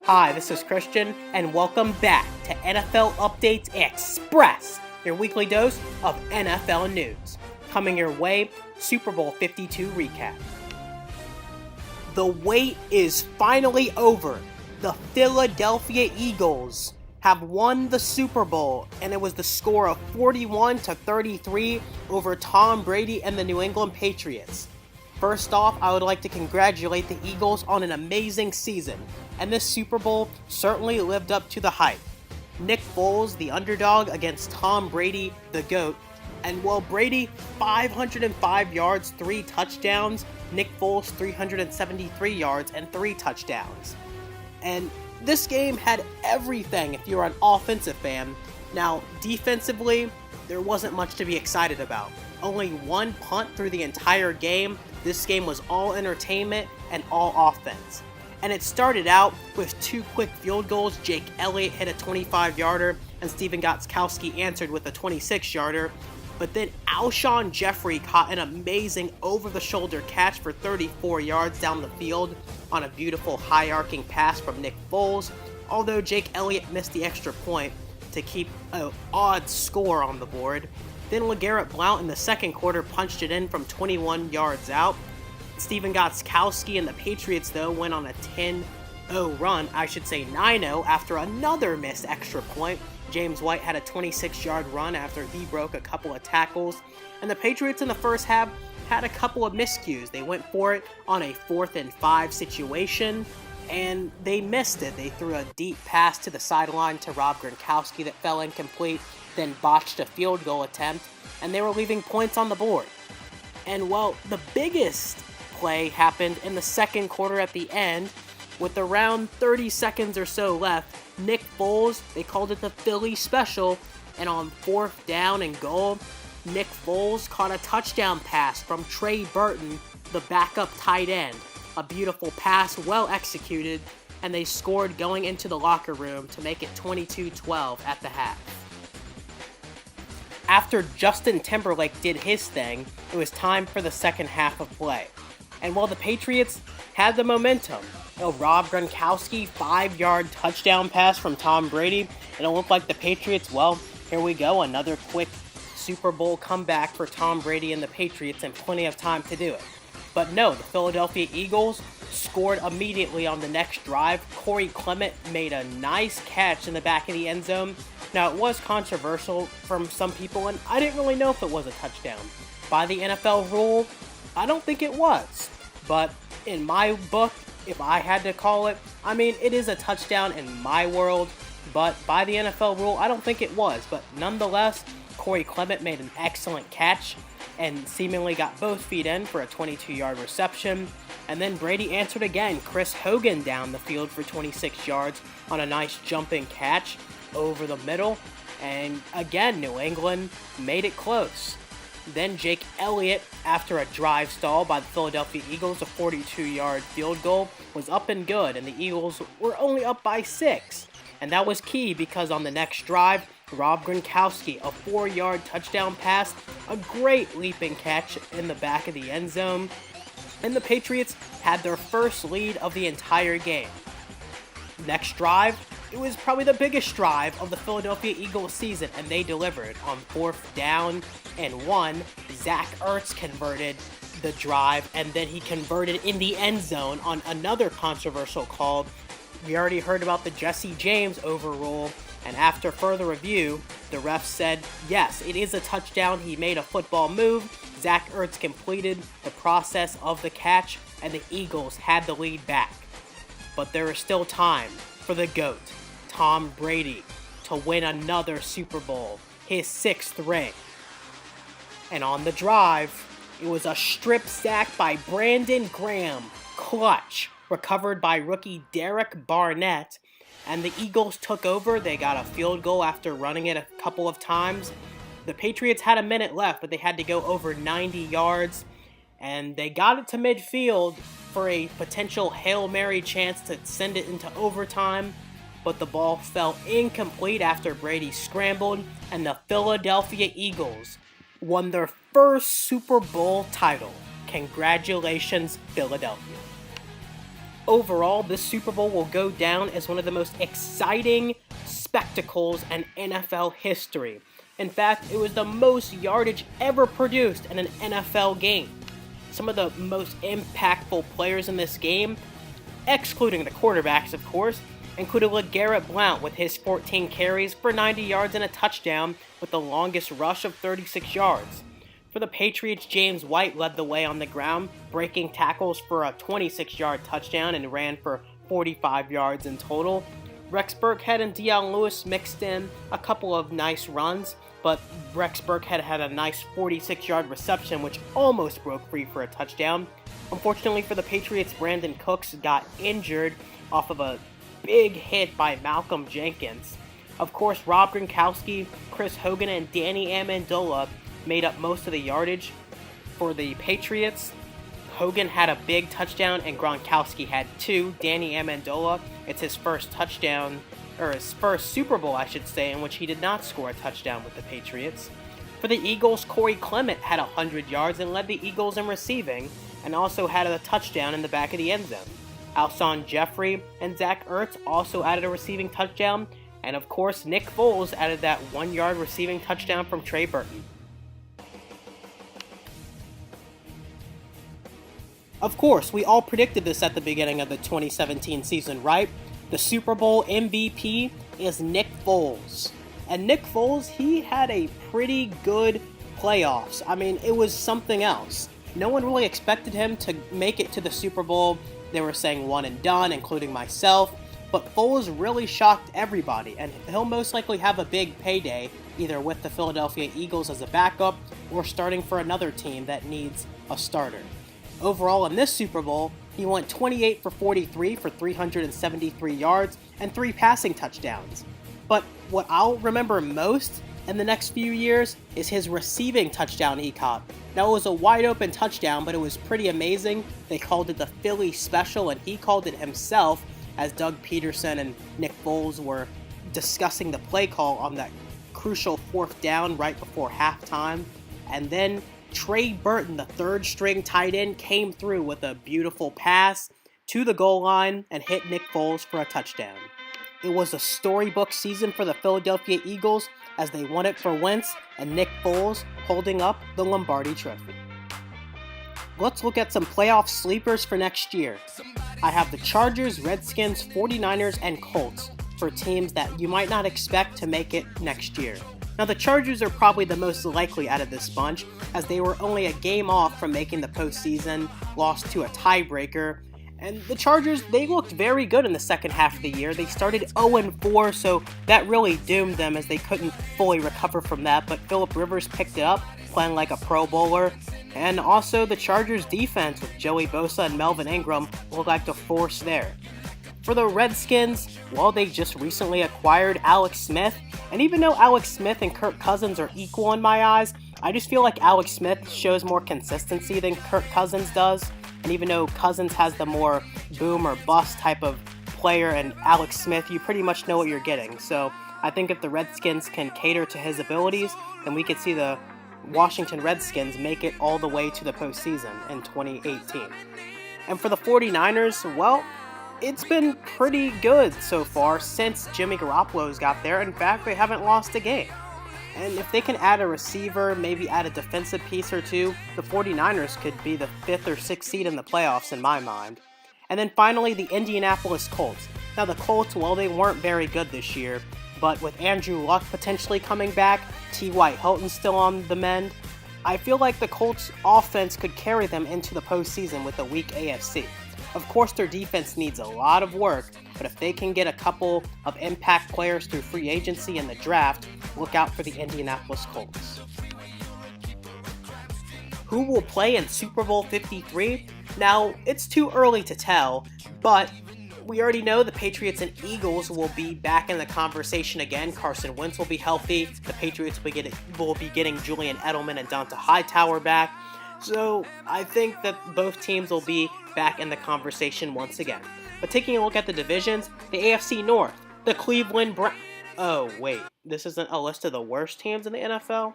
Hi, this is Christian, and welcome back to NFL Updates Express, your weekly dose of NFL news. Coming your way, Super Bowl 52 recap. The wait is finally over. The Philadelphia Eagles have won the Super Bowl, and it was the score of 41-33 over Tom Brady and the New England Patriots. First off, I would like to congratulate the Eagles on an amazing season, and this Super Bowl certainly lived up to the hype. Nick Foles, the underdog, against Tom Brady, the GOAT, and while Brady 505 yards, 3 touchdowns, Nick Foles 373 yards and 3 touchdowns. And this game had everything if you're an offensive fan. Now, defensively, there wasn't much to be excited about. Only one punt through the entire game. This game was all entertainment and all offense. And it started out with 2 quick field goals. Jake Elliott hit a 25-yarder and Stephen Gostkowski answered with a 26-yarder. But then Alshon Jeffrey caught an amazing over-the-shoulder catch for 34 yards down the field on a beautiful high-arcing pass from Nick Foles, although Jake Elliott missed the extra point to keep an odd score on the board. Then LeGarrette Blount in the second quarter punched it in from 21 yards out. Stephen Gostkowski and the Patriots, though, went on a 9-0 after another missed extra point. James White had a 26-yard run after he broke a couple of tackles. And the Patriots in the first half had a couple of miscues. They went for it on a 4th and 5 situation, and they missed it. They threw a deep pass to the sideline to Rob Gronkowski that fell incomplete, then botched a field goal attempt, and they were leaving points on the board. And well, the biggest play happened in the second quarter at the end. With around 30 seconds or so left, Nick Foles, they called it the Philly Special, and on 4th down and goal, Nick Foles caught a touchdown pass from Trey Burton, the backup tight end. A beautiful pass, well executed, and they scored going into the locker room to make it 22-12 at the half. After Justin Timberlake did his thing, it was time for the second half of play. And while the Patriots had the momentum, Rob Gronkowski 5-yard touchdown pass from Tom Brady, and it looked like the Patriots, well, here we go, another quick Super Bowl comeback for Tom Brady and the Patriots, and plenty of time to do it. But no, the Philadelphia Eagles scored immediately on the next drive. Corey Clement made a nice catch in the back of the end zone. Now, it was controversial from some people, and I didn't really know if it was a touchdown. By the NFL rule, I don't think it was. But in my book, if I had to call it, I mean, it is a touchdown in my world. But by the NFL rule, I don't think it was. But nonetheless, Corey Clement made an excellent catch and seemingly got both feet in for a 22-yard reception. And then Brady answered again. Chris Hogan down the field for 26 yards on a nice jumping catch over the middle. And again, New England made it close. Then Jake Elliott, after a drive stall by the Philadelphia Eagles, a 42-yard field goal, was up and good, and the Eagles were only up by 6. And that was key because on the next drive, Rob Gronkowski, a 4-yard touchdown pass, a great leaping catch in the back of the end zone, and the Patriots had their first lead of the entire game. Next drive, it was probably the biggest drive of the Philadelphia Eagles season, and they delivered on 4th down and 1. Zach Ertz converted the drive, and then he converted in the end zone on another controversial call. We already heard about the Jesse James overrule, and after further review, the ref said, yes, it is a touchdown. He made a football move. Zach Ertz completed the process of the catch, and the Eagles had the lead back. But there is still time for the GOAT, Tom Brady, to win another Super Bowl, his 6th ring. And on the drive, it was a strip sack by Brandon Graham, clutch, recovered by rookie Derek Barnett, and the Eagles took over. They got a field goal after running it a couple of times. The Patriots had a minute left, but they had to go over 90 yards, and they got it to midfield for a potential Hail Mary chance to send it into overtime, but the ball fell incomplete after Brady scrambled, and the Philadelphia Eagles won their first Super Bowl title. Congratulations, Philadelphia. Overall, this Super Bowl will go down as one of the most exciting spectacles in NFL history. In fact, it was the most yardage ever produced in an NFL game. Some of the most impactful players in this game, excluding the quarterbacks of course, included LeGarrette Blount with his 14 carries for 90 yards and a touchdown with the longest rush of 36 yards. For the Patriots, James White led the way on the ground, breaking tackles for a 26-yard touchdown and ran for 45 yards in total. Rex Burkhead and Dion Lewis mixed in a couple of nice runs, but Rex Burkhead had a nice 46-yard reception which almost broke free for a touchdown. Unfortunately for the Patriots, Brandon Cooks got injured off of a big hit by Malcolm Jenkins. Of course, Rob Gronkowski, Chris Hogan, and Danny Amendola made up most of the yardage for the Patriots. Hogan had a big touchdown and Gronkowski had two. Danny Amendola, it's his first touchdown, or his first Super Bowl I should say, in which he did not score a touchdown with the Patriots. For the Eagles, Corey Clement had 100 yards and led the Eagles in receiving, and also had a touchdown in the back of the end zone. Alshon Jeffrey and Zach Ertz also added a receiving touchdown, and of course Nick Foles added that 1-yard receiving touchdown from Trey Burton. Of course, we all predicted this at the beginning of the 2017 season, right? The Super Bowl MVP is Nick Foles. And Nick Foles, he had a pretty good playoffs. I mean, it was something else. No one really expected him to make it to the Super Bowl. They were saying one and done, including myself. But Foles really shocked everybody, and he'll most likely have a big payday, either with the Philadelphia Eagles as a backup, or starting for another team that needs a starter. Overall, in this Super Bowl, he went 28 for 43 for 373 yards and 3 passing touchdowns. But what I'll remember most in the next few years is his receiving touchdown he caught. Now, it was a wide open touchdown, but it was pretty amazing. They called it the Philly Special, and he called it himself as Doug Peterson and Nick Foles were discussing the play call on that crucial 4th down right before halftime. And then Trey Burton, the 3rd-string tight end, came through with a beautiful pass to the goal line and hit Nick Foles for a touchdown. It was a storybook season for the Philadelphia Eagles as they won it for Wentz and Nick Foles holding up the Lombardi Trophy. Let's look at some playoff sleepers for next year. I have the Chargers, Redskins, 49ers, and Colts for teams that you might not expect to make it next year. Now, the Chargers are probably the most likely out of this bunch, as they were only a game off from making the postseason, lost to a tiebreaker. And the Chargers, they looked very good in the second half of the year. They started 0-4, so that really doomed them as they couldn't fully recover from that. But Phillip Rivers picked it up, playing like a Pro Bowler. And also the Chargers defense with Joey Bosa and Melvin Ingram looked like the force there. For the Redskins, well, they just recently acquired Alex Smith. And even though Alex Smith and Kirk Cousins are equal in my eyes, I just feel like Alex Smith shows more consistency than Kirk Cousins does. And even though Cousins has the more boom or bust type of player, and Alex Smith, you pretty much know what you're getting. So I think if the Redskins can cater to his abilities, then we could see the Washington Redskins make it all the way to the postseason in 2018. And for the 49ers, well, it's been pretty good so far since Jimmy Garoppolo's got there. In fact, they haven't lost a game. And if they can add a receiver, maybe add a defensive piece or two, the 49ers could be the 5th or 6th seed in the playoffs in my mind. And then finally, the Indianapolis Colts. Now the Colts, well, they weren't very good this year, but with Andrew Luck potentially coming back, T.Y. Hilton still on the mend, I feel like the Colts offense could carry them into the postseason with a weak AFC. Of course, their defense needs a lot of work, but if they can get a couple of impact players through free agency and the draft, look out for the Indianapolis Colts. Who will play in Super Bowl 53? Now, it's too early to tell, but we already know the Patriots and Eagles will be back in the conversation again. Carson Wentz will be healthy. The Patriots will be getting Julian Edelman and Donta Hightower back. So I think that both teams will be back in the conversation once again. But taking a look at the divisions, the AFC North, the Cleveland Browns. Oh, wait, this isn't a list of the worst teams in the NFL?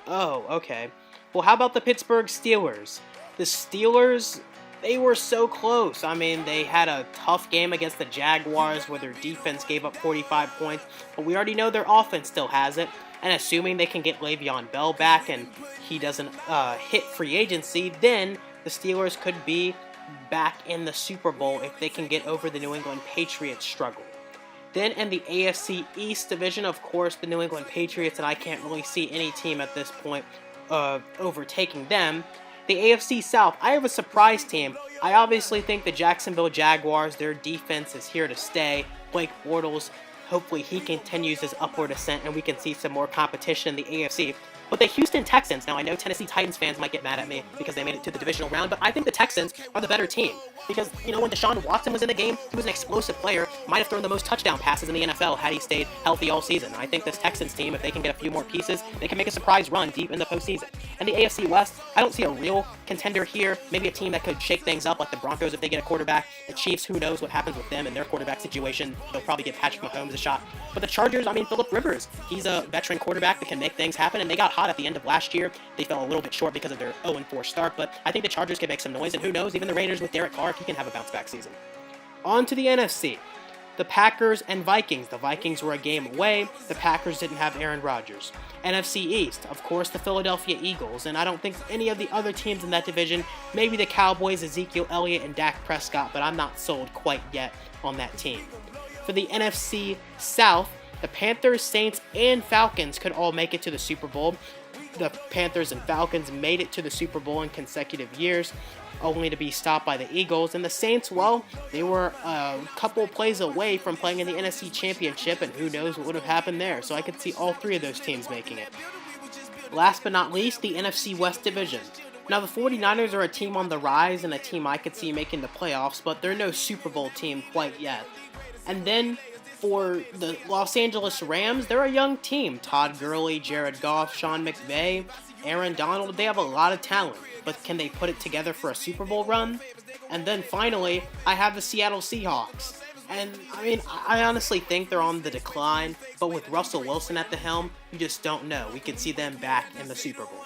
Oh, okay. Well, how about the Pittsburgh Steelers? The Steelers, They were so close. I mean, they had a tough game against the Jaguars where their defense gave up 45 points, but we already know their offense still has it. And assuming they can get Le'Veon Bell back and he doesn't hit free agency, then the Steelers could be back in the Super Bowl if they can get over the New England Patriots struggle. Then in the AFC East division, of course, the New England Patriots, and I can't really see any team at this point overtaking them. The AFC South, I have a surprise team. I obviously think the Jacksonville Jaguars, their defense is here to stay. Blake Bortles, hopefully he continues his upward ascent and we can see some more competition in the AFC. But the Houston Texans, now I know Tennessee Titans fans might get mad at me because they made it to the divisional round, but I think the Texans are the better team. Because, when Deshaun Watson was in the game, he was an explosive player, might have thrown the most touchdown passes in the NFL had he stayed healthy all season. I think this Texans team, if they can get a few more pieces, they can make a surprise run deep in the postseason. And the AFC West, I don't see a real contender here. Maybe a team that could shake things up like the Broncos if they get a quarterback. The Chiefs, who knows what happens with them and their quarterback situation. They'll probably give Patrick Mahomes a shot. But the Chargers, Phillip Rivers, he's a veteran quarterback that can make things happen, and they got hot at the end of last year. They fell a little bit short because of their 0-4 start, but I think the Chargers can make some noise, and who knows, even the Raiders with Derek Carr, he can have a bounce-back season. On to the NFC. The Packers and Vikings. The Vikings were a game away. The Packers didn't have Aaron Rodgers. NFC East, of course, the Philadelphia Eagles, and I don't think any of the other teams in that division, maybe the Cowboys, Ezekiel Elliott, and Dak Prescott, but I'm not sold quite yet on that team. For the NFC South, the Panthers, Saints, and Falcons could all make it to the Super Bowl. The Panthers and Falcons made it to the Super Bowl in consecutive years, only to be stopped by the Eagles. And the Saints, well, they were a couple plays away from playing in the NFC Championship, and who knows what would have happened there. So I could see all three of those teams making it. Last but not least, the NFC West Division. Now, the 49ers are a team on the rise and a team I could see making the playoffs, but they're no Super Bowl team quite yet. And then for the Los Angeles Rams, they're a young team. Todd Gurley, Jared Goff, Sean McVay, Aaron Donald, they have a lot of talent, but can they put it together for a Super Bowl run? And then finally, I have the Seattle Seahawks. And I honestly think they're on the decline, but with Russell Wilson at the helm, you just don't know. We could see them back in the Super Bowl.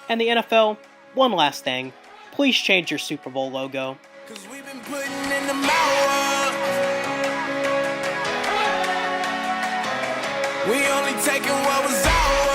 And the NFL, one last thing, please change your Super Bowl logo. 'Cause we've been putting in the hours. We only taking what was ours.